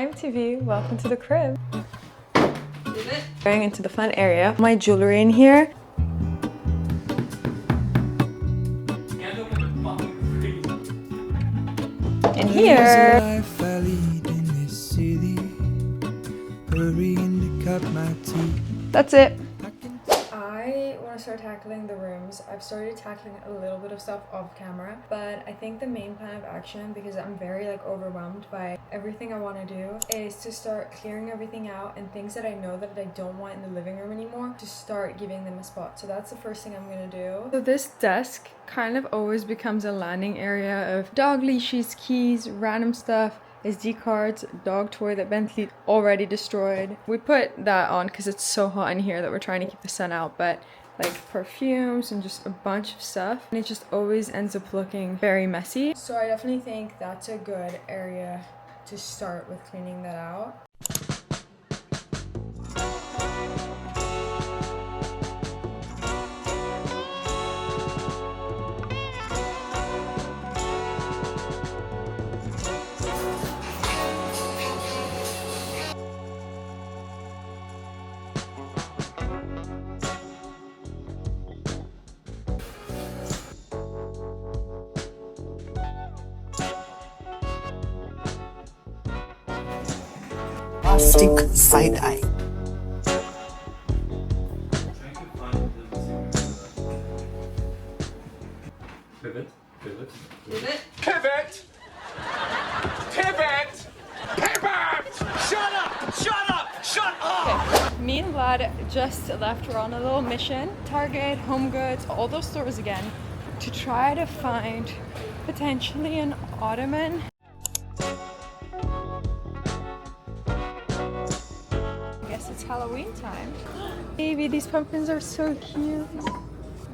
Hi MTV, welcome to the crib. Going into the fun area. My jewelry in here. In here. That's it. I want to start tackling the rooms. I've started tackling a little bit of stuff off camera, but I think the main plan of action, because I'm very overwhelmed by everything I want to do, is to start clearing everything out and things that I know that I don't want in the living room anymore, to start giving them a spot. So that's the first thing I'm gonna do. So this desk kind of always becomes a landing area of dog leashes, keys, random stuff, SD cards, dog toy that Bentley already destroyed. We put that on because it's so hot in here that we're trying to keep the sun out, but perfumes and just a bunch of stuff, and it just always ends up looking very messy. So I definitely think that's a good area to start with cleaning that out. Stick side eye. Pivot. Pivot. Pivot! Pivot! Pivot! Shut up! Shut up! Shut up! Okay. Me and Vlad just left. We're on a little mission. Target, Home Goods, all those stores again, to try to find potentially an ottoman. It's Halloween time. Baby, these pumpkins are so cute.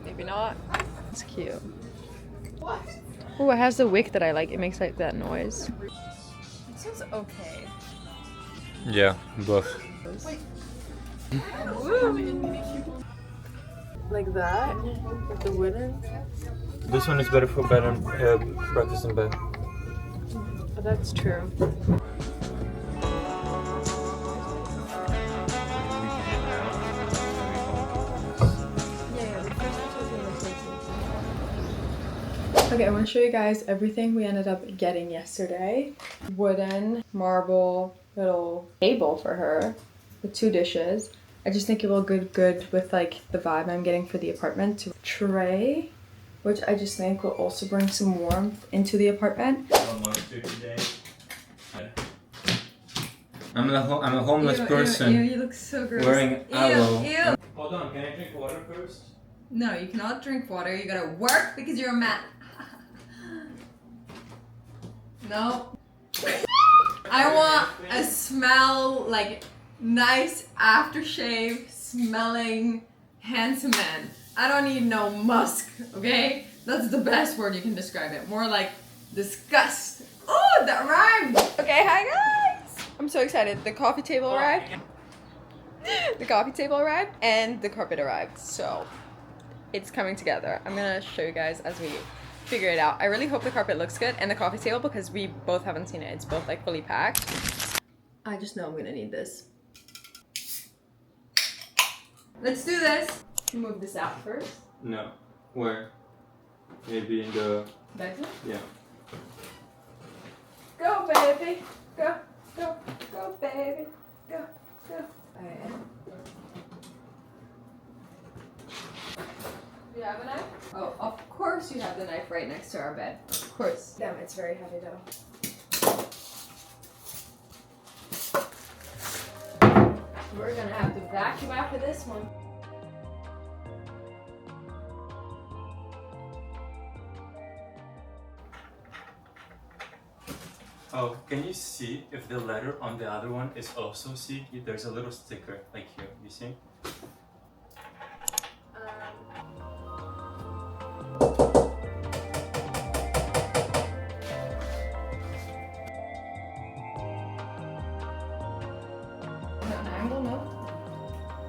Maybe not. It's cute. What? Oh, it has the wick that I like. It makes that noise. This one's okay. Yeah, both. Wait. Like that? With the wooden? This one is better for bed and breakfast in bed. Oh, that's true. Okay, I want to show you guys everything we ended up getting yesterday. Wooden, marble, little table for her with 2 dishes. I just think it will go good with the vibe I'm getting for the apartment. Tray, which I just think will also bring some warmth into the apartment. I'm a homeless person. Ew, you look so gross. Wearing aloe. Ew. Hold on, can I drink water first? No, you cannot drink water. You gotta work because you're a man. No. I want a smell nice aftershave smelling handsome man. I don't need no musk, okay? That's the best word you can describe it. More like disgust. Oh, that rhymed. Okay, hi guys. I'm so excited. The coffee table arrived. The coffee table arrived and the carpet arrived. So it's coming together. I'm gonna show you guys as we figure it out. I really hope the carpet looks good and the coffee table, because we both haven't seen it. It's both fully packed. I just know I'm gonna need this. Let's do this. Move this out first. No. Where? Maybe in the bedroom? Yeah. Go baby. Go, go, go baby. Go, go. Alright. Do you have a knife? Oh, of course you have the knife right next to our bed. Of course. Damn, it's very heavy though. We're gonna have to vacuum after this one. Oh, can you see if the letter on the other one is also C? There's a little sticker here, you see?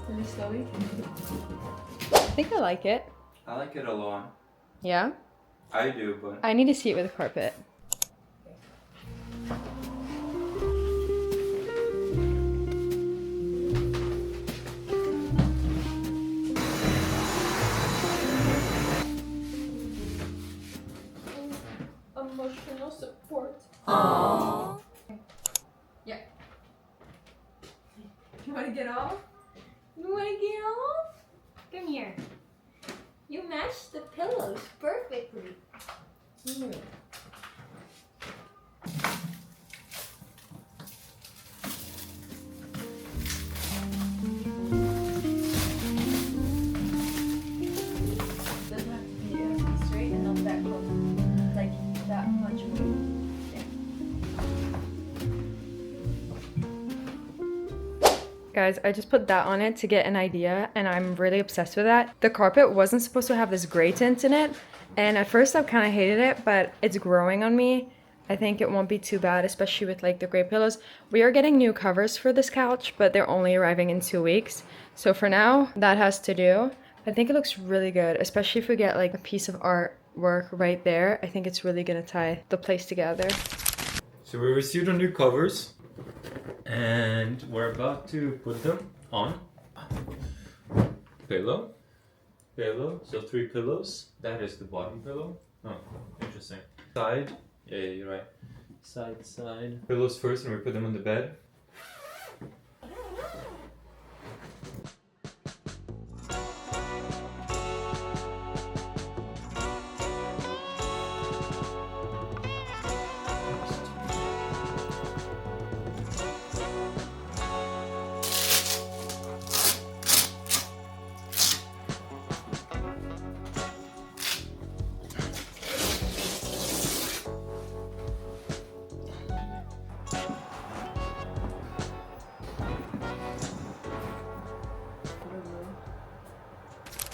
Really slowly. I think I like it. I like it a lot. Yeah? I do, but... I need to see it with a carpet. get off? You wanna get off? Come here. You match the pillows perfectly. Guys, I just put that on it to get an idea, and I'm really obsessed with that. The carpet wasn't supposed to have this gray tint in it, and at first I kind of hated it, but it's growing on me. I think it won't be too bad, especially with like the gray pillows. We are getting new covers for this couch, but they're only arriving in 2 weeks. So for now, that has to do. I think it looks really good, especially if we get like a piece of artwork right there. I think it's really gonna tie the place together. So we received our new covers, and we're about to put them on. Pillow. So 3 pillows. That is the bottom pillow. Oh, interesting. Side. Yeah, you're right. Side. Pillows first, and we put them on the bed.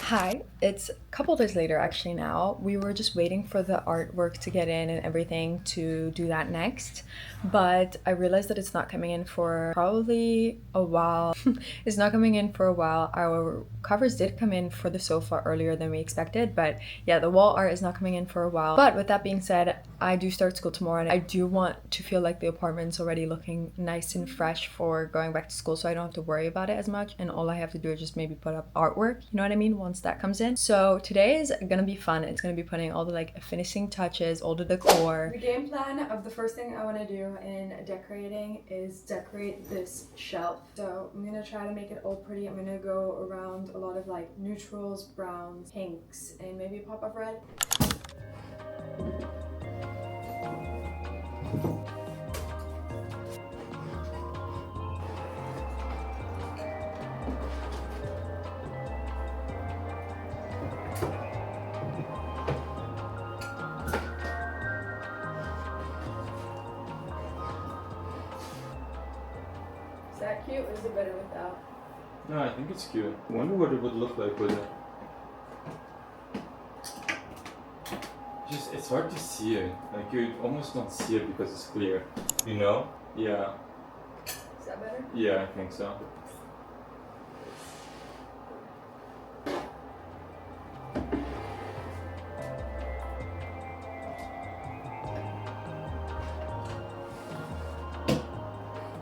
Hi, it's a couple days later actually now. We were just waiting for the artwork to get in and everything to do that next. But I realized that it's not coming in for probably a while. It's not coming in for a while. Our covers did come in for the sofa earlier than we expected, but yeah, the wall art is not coming in for a while. But with that being said, I do start school tomorrow, and I do want to feel like the apartment's already looking nice and fresh for going back to school, so I don't have to worry about it as much, and all I have to do is just maybe put up artwork, you know what I mean, once that comes in. So today is gonna be fun. It's gonna be putting all the like finishing touches, all the decor. The game plan of the first thing I want to do in decorating is decorate this shelf. So I'm gonna try to make it all pretty. I'm gonna go around a lot of like neutrals, browns, pinks, and maybe a pop of red. Is that cute, or is it better without? No, I think it's cute. I wonder what it would look like with it. Just, it's hard to see it. Like, you almost don't see it because it's clear. You know? Yeah. Is that better? Yeah, I think so.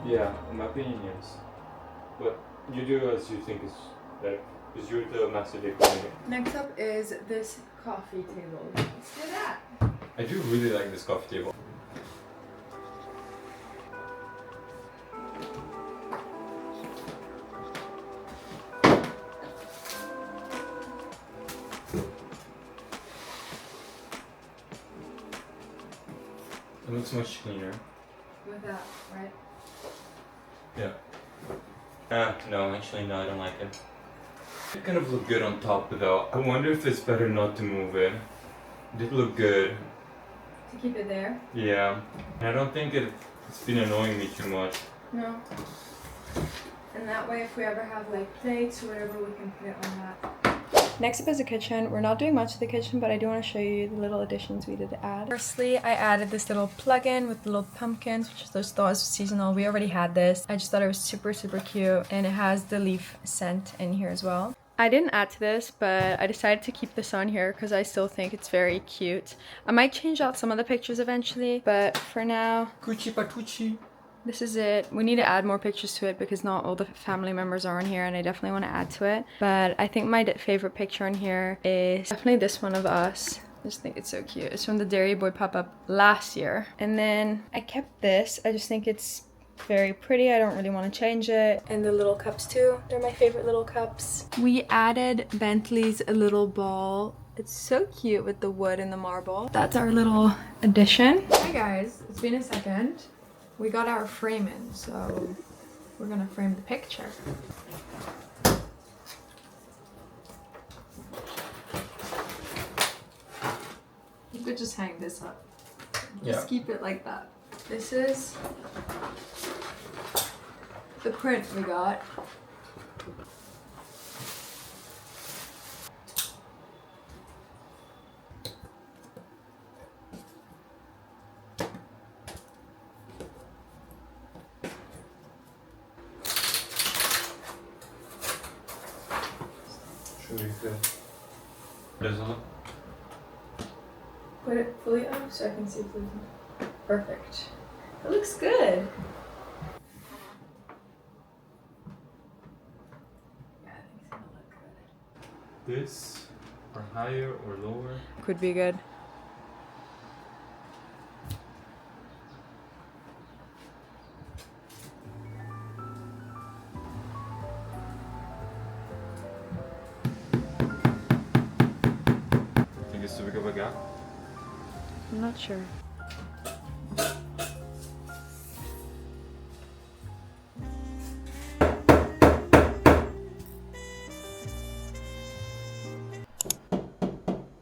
Yeah, in my opinion, yes. But you do as you think is better, because you're the master decorator. Next up is this coffee table. Let's do that. I do really like this coffee table. It looks much cleaner. With that, right? Yeah. No, actually no, I don't like it. It kind of looked good on top though. I wonder if it's better not to move it. It did look good. To keep it there? Yeah. And I don't think it's been annoying me too much. No. And that way if we ever have like plates or whatever, we can put it on that. Next up is the kitchen. We're not doing much to the kitchen, but I do want to show you the little additions we did to add. Firstly, I added this little plug-in with the little pumpkins, which is those seasonal. We already had this. I just thought it was super, super cute, and it has the leaf scent in here as well. I didn't add to this, but I decided to keep this on here because I still think it's very cute. I might change out some of the pictures eventually, but for now, Cucci patucci. this is it. We need to add more pictures to it because not all the family members are on here, and I definitely want to add to it. But I think my favorite picture on here is definitely this one of us. I just think it's so cute. It's from the Dairy Boy pop-up last year. And then I kept this. I just think it's Very pretty. I don't really want to change it. And the little cups too. They're my favorite little cups. We added Bentley's little ball. It's so cute with the wood and the marble. That's our little addition. Hi guys, it's been a second. We got our frame in, so we're gonna frame the picture. You could just hang this up. Just keep it like that. This is the print we got. Should we go? Does it look? Put it fully up so I can see through. Perfect. It looks good. Yeah, I think it's gonna look good. This or higher or lower? Could be good. Think it's too big of a gap? I'm not sure.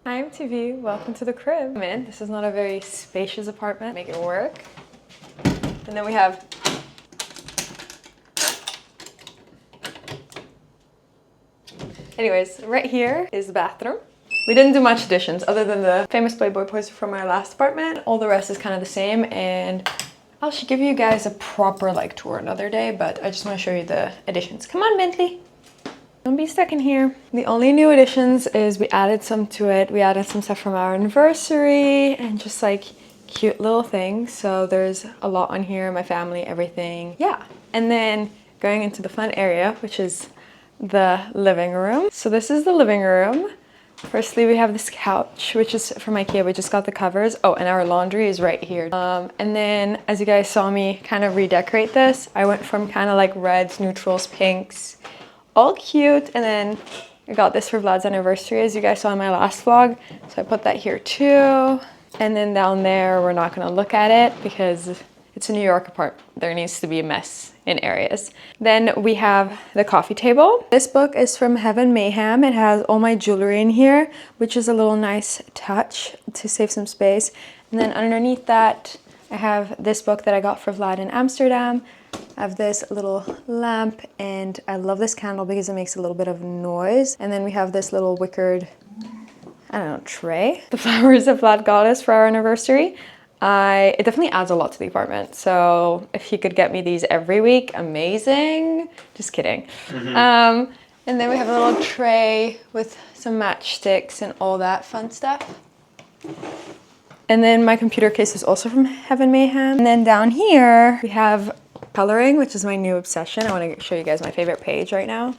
Hi MTV, welcome to the crib. Man, this is not a very spacious apartment. Make it work. And then we have anyways, right here is the bathroom. We didn't do much additions other than the famous Playboy poster from our last apartment. All the rest is kind of the same, and I should give you guys a proper like tour another day, but I just want to show you the additions. Come on, Bentley. Don't be stuck in here. The only new additions is we added some to it. We added some stuff from our anniversary and just like cute little things. So there's a lot on here, my family, everything. Yeah. And then going into the fun area, which is the living room. So this is the living room. Firstly, we have this couch, which is from IKEA. We just got the covers. Oh, and our laundry is right here. And then as you guys saw me kind of redecorate this, I went from kind of like reds, neutrals, pinks, all cute. And then I got this for Vlad's anniversary, as you guys saw in my last vlog. So I put that here too. And then down there, we're not gonna look at it because it's a New York apartment. There needs to be a mess in areas. Then we have the coffee table. This book is from Heaven Mayhem. It has all my jewelry in here, which is a little nice touch to save some space. And then underneath that, I have this book that I got for Vlad in Amsterdam. I have this little lamp, and I love this candle because it makes a little bit of noise. And then we have this little wickered, I don't know, tray. The flowers that Vlad got us for our anniversary. It definitely adds a lot to the apartment. So if he could get me these every week, amazing. Just kidding. And then we have a little tray with some matchsticks and all that fun stuff. And then my computer case is also from Heaven Mayhem. And then down here we have coloring, which is my new obsession. I want to show you guys my favorite page right now.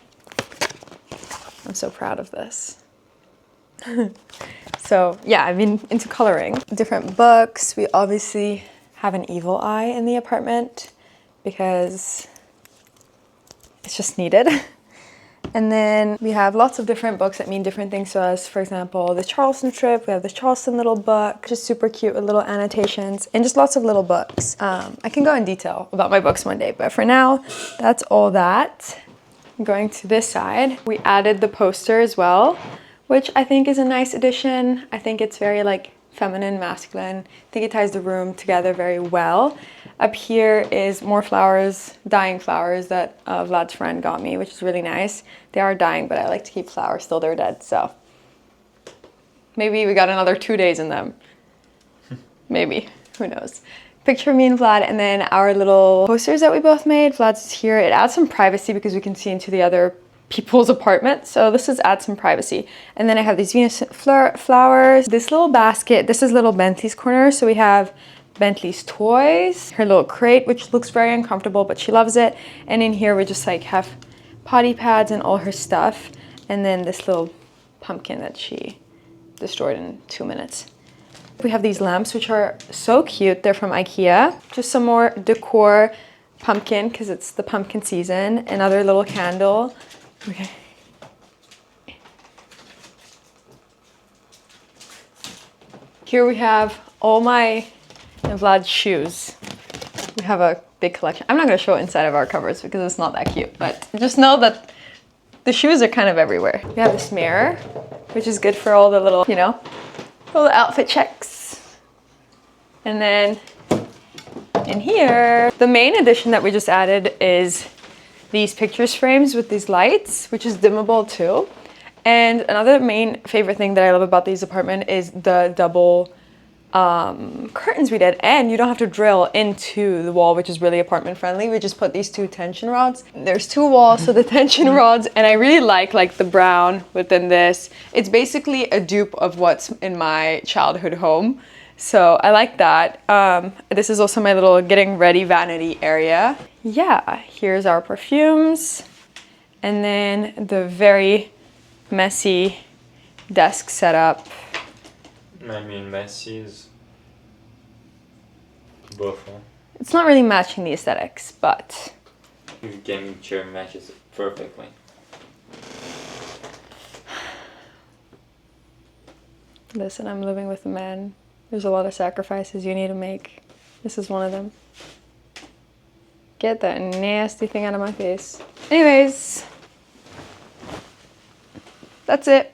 I'm so proud of this. So yeah, I've been into coloring. Different books. We obviously have an evil eye in the apartment because it's just needed. And then we have lots of different books that mean different things to us. For example, the Charleston trip. We have the Charleston little book, just super cute with little annotations and just lots of little books. I can go in detail about my books one day, but for now, that's all that. Going to this side, we added the poster as well, which I think is a nice addition. I think it's very like feminine, masculine. I think it ties the room together very well. Up here is more flowers, dying flowers that Vlad's friend got me, which is really nice. They are dying, but I like to keep flowers till they're dead, so maybe we got another 2 days in them. Maybe, who knows. Picture of me and Vlad, and then our little posters that we both made. Vlad's here. It adds some privacy because we can see into the other people's apartment, so this is add some privacy. And then I have these Venus flowers, this little basket. This is little Bentley's corner, so we have Bentley's toys, her little crate, which looks very uncomfortable, but she loves it. And in here we just like have potty pads and all her stuff, and then this little pumpkin that she destroyed in 2 minutes. We have these lamps, which are so cute. They're from IKEA. Just some more decor. pumpkin because it's the pumpkin season. Another little candle. Okay. Here we have all my and Vlad's shoes. We have a big collection. I'm not going to show it inside of our cupboards because it's not that cute, but just know that the shoes are kind of everywhere. We have this mirror, which is good for all the little, you know, little outfit checks. And then in here, the main addition that we just added is these pictures frames with these lights, which is dimmable too. And another main favorite thing that I love about these apartment is the double curtains we did, and you don't have to drill into the wall, which is really apartment friendly. We just put these two tension rods. There's two walls, so the tension rods, and I really like the brown within this. It's basically a dupe of what's in my childhood home, so I like that. This is also my little getting ready vanity area. Yeah, here's our perfumes, and then the very messy desk setup. I mean, messy is beautiful. It's not really matching the aesthetics, but Your gaming chair matches it perfectly. listen, I'm living with a man. There's a lot of sacrifices you need to make. This is one of them. Get that nasty thing out of my face. Anyways, that's it.